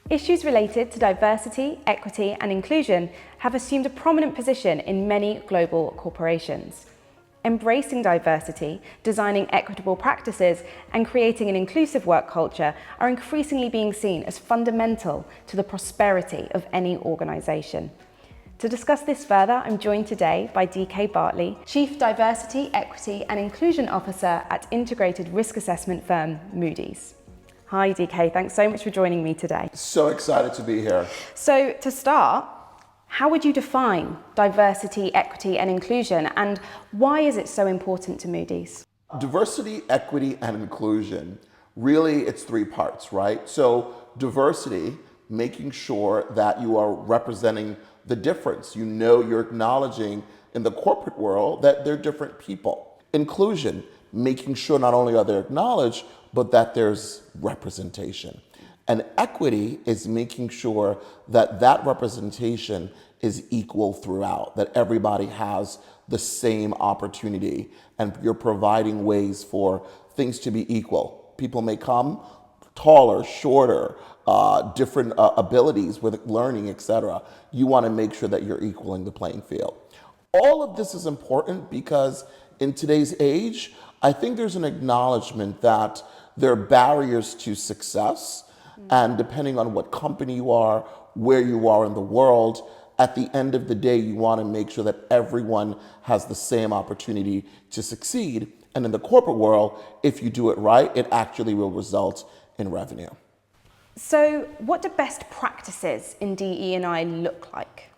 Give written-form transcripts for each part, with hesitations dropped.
Issues related to diversity, equity, and inclusion have assumed a prominent position in many global corporations. Embracing diversity, designing equitable practices, and creating an inclusive work culture are increasingly being seen as fundamental to the prosperity of any organisation. To discuss this further, I'm joined today by DK Bartley, Chief Diversity, Equity and Inclusion Officer at integrated risk assessment firm Moody's. Hi DK, thanks so much for joining me today. So excited to be here. So to start, how would you define diversity, equity and inclusion, and why is it so important to Moody's? Diversity, equity, and inclusion, really it's three parts, right? So diversity, making sure that you are representing the difference. You know, you're acknowledging in the corporate world that they're different people. Inclusion, making sure not only are they acknowledged, but that there's representation. And equity is making sure that that representation is equal throughout, that everybody has the same opportunity, and you're providing ways for things to be equal. People may come taller, shorter, different abilities with learning, etc. You want to make sure that you're equaling the playing field. All of this is important because in today's age, I think there's an acknowledgement that there are barriers to success, and depending on what company you are, where you are in the world, at the end of the day, you want to make sure that everyone has the same opportunity to succeed. And in the corporate world, if you do it right, it actually will result in revenue. So what do best practices in DE&I look like?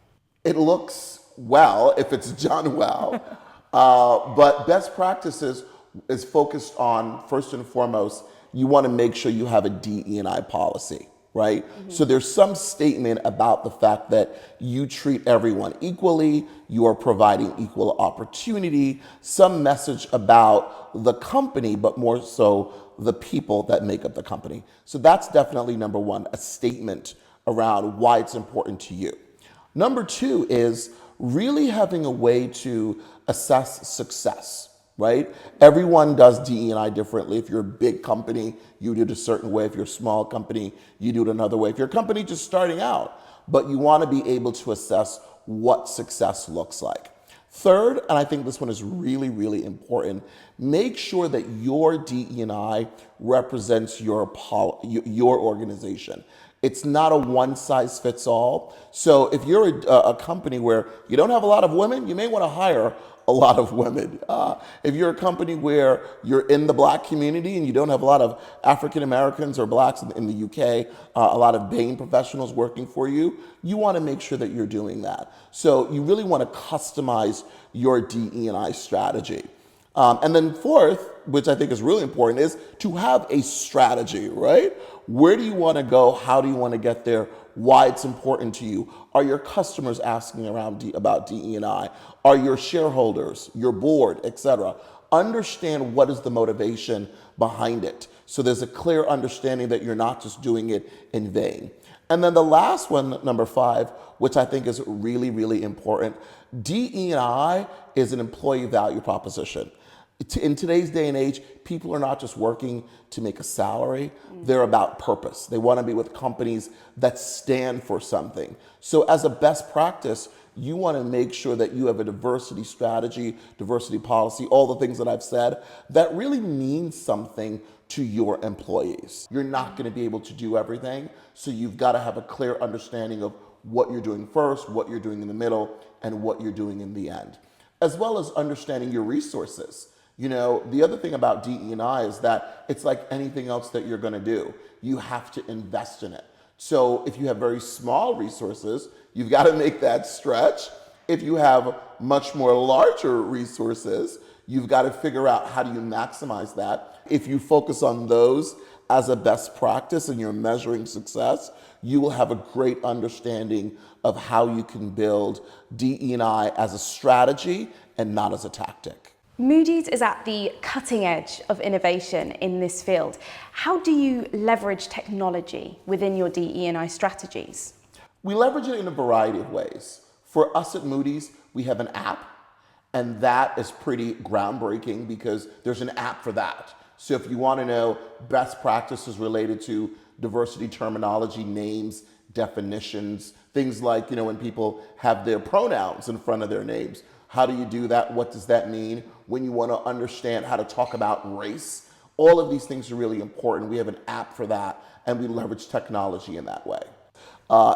It looks well if it's done well, but best practices is focused on, first and foremost, you want to make sure you have a DE&I policy, right? Mm-hmm. So there's some statement about the fact that you treat everyone equally, you are providing equal opportunity, some message about the company, but more so the people that make up the company. So that's definitely number one, a statement around why it's important to you. Number two is really having a way to assess success. Right? Everyone does DE&I differently. If you're a big company, you do it a certain way. If you're a small company, you do it another way. If you're a company just starting out, but you want to be able to assess what success looks like. Third, and I think this one is really, really important, make sure that your DE&I represents your organization. It's not a one-size-fits-all. So if you're a company where you don't have a lot of women, you may want to hire a lot of women. If you're a company where you're in the Black community and you don't have a lot of African Americans or Blacks in the UK, a lot of Bain professionals working for you, you want to make sure that you're doing that. So you really want to customize your DE&I strategy. And then fourth, which I think is really important, is to have a strategy, right? Where do you want to go? How do you want to get there? Why it's important to you? Are your customers asking about DE&I? Are your shareholders, your board, etc.? Understand what is the motivation behind it. So there's a clear understanding that you're not just doing it in vain. And then the last one, number 5, which I think is really, really important, DE&I is an employee value proposition. In today's day and age, people are not just working to make a salary, they're about purpose. They want to be with companies that stand for something. So as a best practice, you want to make sure that you have a diversity strategy, diversity policy, all the things that I've said, that really means something to your employees. You're not going to be able to do everything, so you've got to have a clear understanding of what you're doing first, what you're doing in the middle, and what you're doing in the end, as well as understanding your resources. You know, the other thing about DE&I is that it's like anything else that you're going to do. You have to invest in it. So if you have very small resources, you've got to make that stretch. If you have much more larger resources, you've got to figure out how do you maximize that. If you focus on those as a best practice and you're measuring success, you will have a great understanding of how you can build DE&I as a strategy and not as a tactic. Moody's is at the cutting edge of innovation in this field. How do you leverage technology within your DE&I strategies? We leverage it in a variety of ways. For us at Moody's, we have an app, and that is pretty groundbreaking because there's an app for that. So if you want to know best practices related to diversity terminology, names, definitions, things like, when people have their pronouns in front of their names. How do you do that? What does that mean? When you want to understand how to talk about race, all of these things are really important. We have an app for that, and we leverage technology in that way.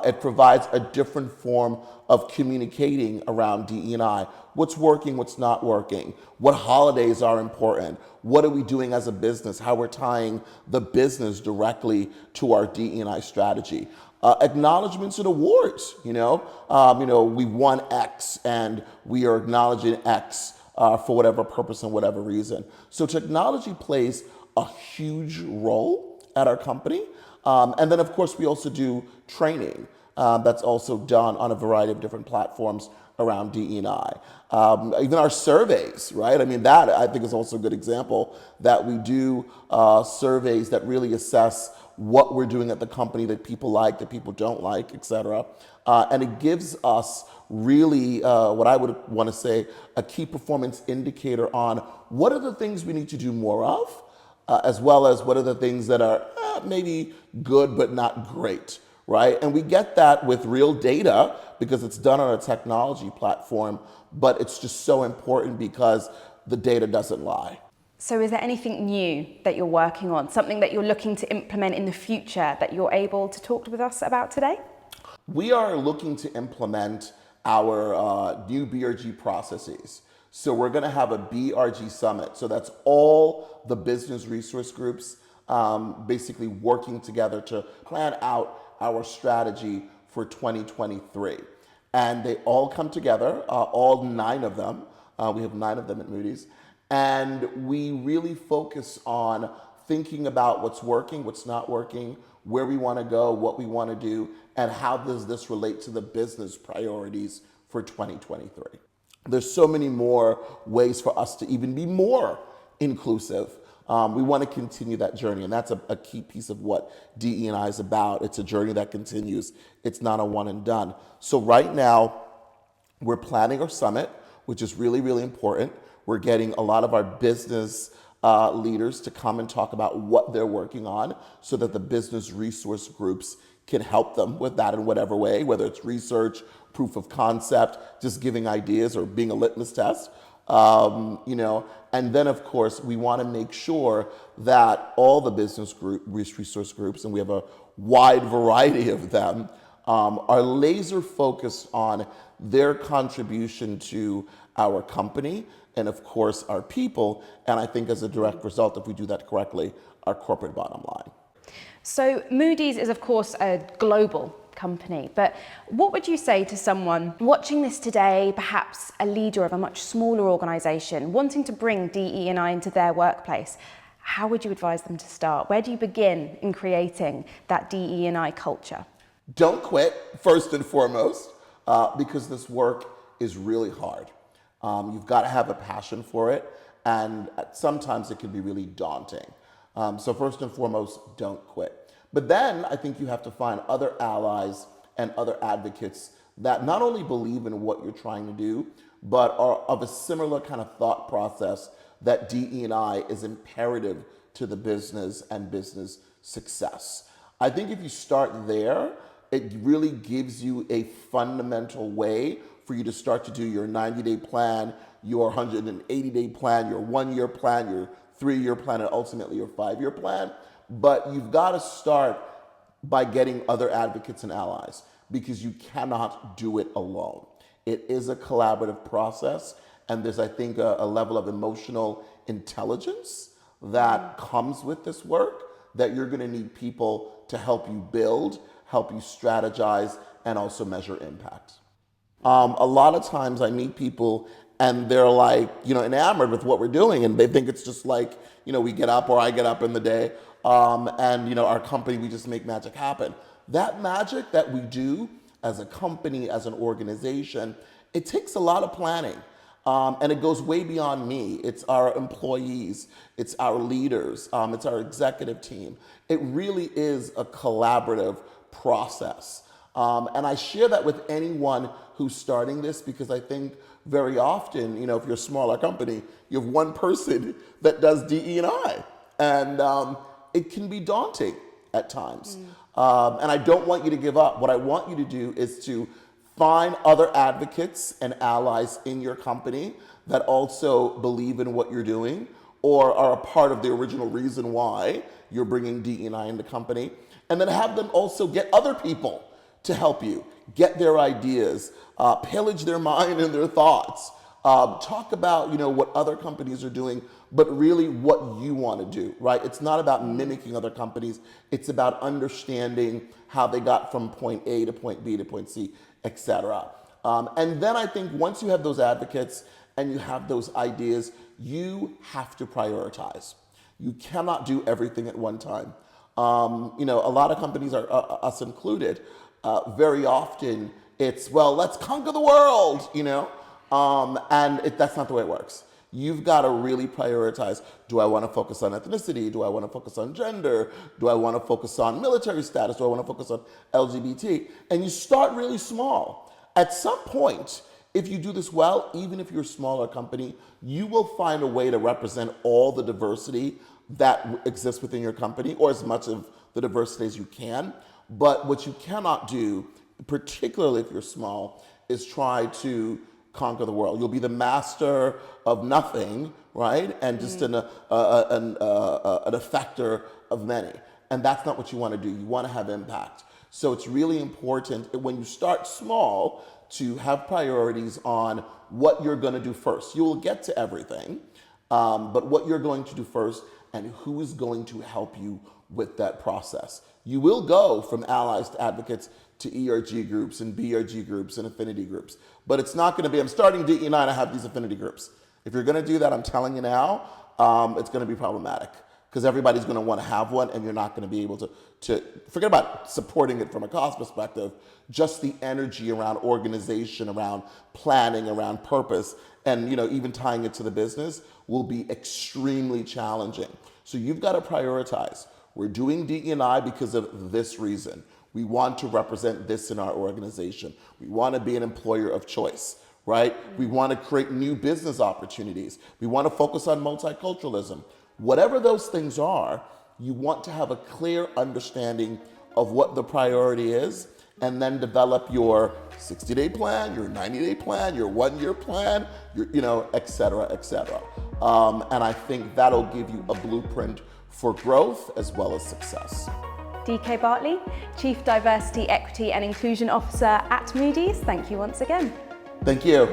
It provides a different form of communicating around DE&I. What's working, what's not working, what holidays are important, what are we doing as a business, how we're tying the business directly to our DE&I strategy. Acknowledgements and awards, we won X and we are acknowledging X for whatever purpose and whatever reason. So technology plays a huge role at our company. And then, of course, we also do training that's also done on a variety of different platforms around DE&I. Even our surveys, right? I mean, that I think is also a good example that we do surveys that really assess what we're doing at the company that people like, that people don't like, et cetera. And it gives us really what I would want to say a key performance indicator on what are the things we need to do more of, as well as what are the things that are maybe good but not great, right? And we get that with real data because it's done on a technology platform, but it's just so important because the data doesn't lie. So is there anything new that you're working on, something that you're looking to implement in the future that you're able to talk with us about today? We are looking to implement our new BRG processes. So we're going to have a BRG summit. So that's all the business resource groups basically working together to plan out our strategy for 2023. And they all come together, all 9 of them. We have 9 of them at Moody's. And we really focus on thinking about what's working, what's not working, where we want to go, what we want to do, and how does this relate to the business priorities for 2023. There's so many more ways for us to even be more inclusive. We want to continue that journey, and that's a key piece of what DE&I is about. It's a journey that continues. It's not a one and done. So right now, we're planning our summit, which is really, really important. We're getting a lot of our business leaders to come and talk about what they're working on so that the business resource groups can help them with that in whatever way, whether it's research, proof of concept, just giving ideas or being a litmus test. And then of course, we want to make sure that all the business resource groups, and we have a wide variety of them, are laser focused on their contribution to our company and of course our people. And I think as a direct result, if we do that correctly, our corporate bottom line. So Moody's is of course a global company, but what would you say to someone watching this today, perhaps a leader of a much smaller organization, wanting to bring DE&I into their workplace? How would you advise them to start? Where do you begin in creating that DE&I culture? Don't quit, first and foremost, because this work is really hard. You've got to have a passion for it, and sometimes it can be really daunting. So first and foremost, don't quit. But then I think you have to find other allies and other advocates that not only believe in what you're trying to do, but are of a similar kind of thought process that DE&I is imperative to the business and business success. I think if you start there, it really gives you a fundamental way for you to start to do your 90-day plan, your 180-day plan, your 1-year plan, your 3-year plan, and ultimately your 5-year plan. But you've got to start by getting other advocates and allies because you cannot do it alone. It is a collaborative process, and there's, I think, a level of emotional intelligence that comes with this work that you're going to need people to help you build, help you strategize, and also measure impact. A lot of times I meet people and they're like, enamored with what we're doing, and they think it's just like, we get up or I get up in the day, and our company, we just make magic happen. That magic that we do as a company, as an organization, it takes a lot of planning. And it goes way beyond me. It's our employees, it's our leaders, it's our executive team. It really is a collaborative process. And I share that with anyone who's starting this because I think very often, if you're a smaller company, you have one person that does DE&I. And it can be daunting. at times. And I don't want you to give up. What I want you to do is to find other advocates and allies in your company that also believe in what you're doing or are a part of the original reason why you're bringing DE&I in the company. And then have them also get other people to help you, get their ideas, pillage their mind and their thoughts. Talk about what other companies are doing, but really what you want to do, right? It's not about mimicking other companies. It's about understanding how they got from point A to point B to point C, etc. And then I think once you have those advocates and you have those ideas, you have to prioritize. You cannot do everything at one time. A lot of companies, us included, very often it's, well, let's conquer the world, and that's not the way it works. You've got to really prioritize. Do I want to focus on ethnicity? Do I want to focus on gender? Do I want to focus on military status? Do I want to focus on LGBT? And you start really small. At some point, if you do this well, even if you're a smaller company, you will find a way to represent all the diversity that exists within your company, or as much of the diversity as you can. But what you cannot do, particularly if you're small, is try to conquer the world. You'll be the master of nothing, right? And just an effector of many. And that's not what you want to do. You want to have impact. So it's really important when you start small to have priorities on what you're going to do first. You will get to everything, but what you're going to do first and who is going to help you with that process. You will go from allies to advocates to ERG groups and BRG groups and affinity groups. But it's not going to be, I'm starting DE&I and I have these affinity groups. If you're going to do that, I'm telling you now, it's going to be problematic because everybody's going to want to have one and you're not going to be able to forget about supporting it from a cost perspective, just the energy around organization, around planning, around purpose, and even tying it to the business will be extremely challenging. So you've got to prioritize. We're doing DE&I because of this reason. We want to represent this in our organization. We want to be an employer of choice, right? We want to create new business opportunities. We want to focus on multiculturalism. Whatever those things are, you want to have a clear understanding of what the priority is and then develop your 60-day plan, your 90-day plan, your 1-year plan, your, et cetera, et cetera. And I think that'll give you a blueprint for growth as well as success. DK Bartley, Chief Diversity, Equity and Inclusion Officer at Moody's, thank you once again. Thank you.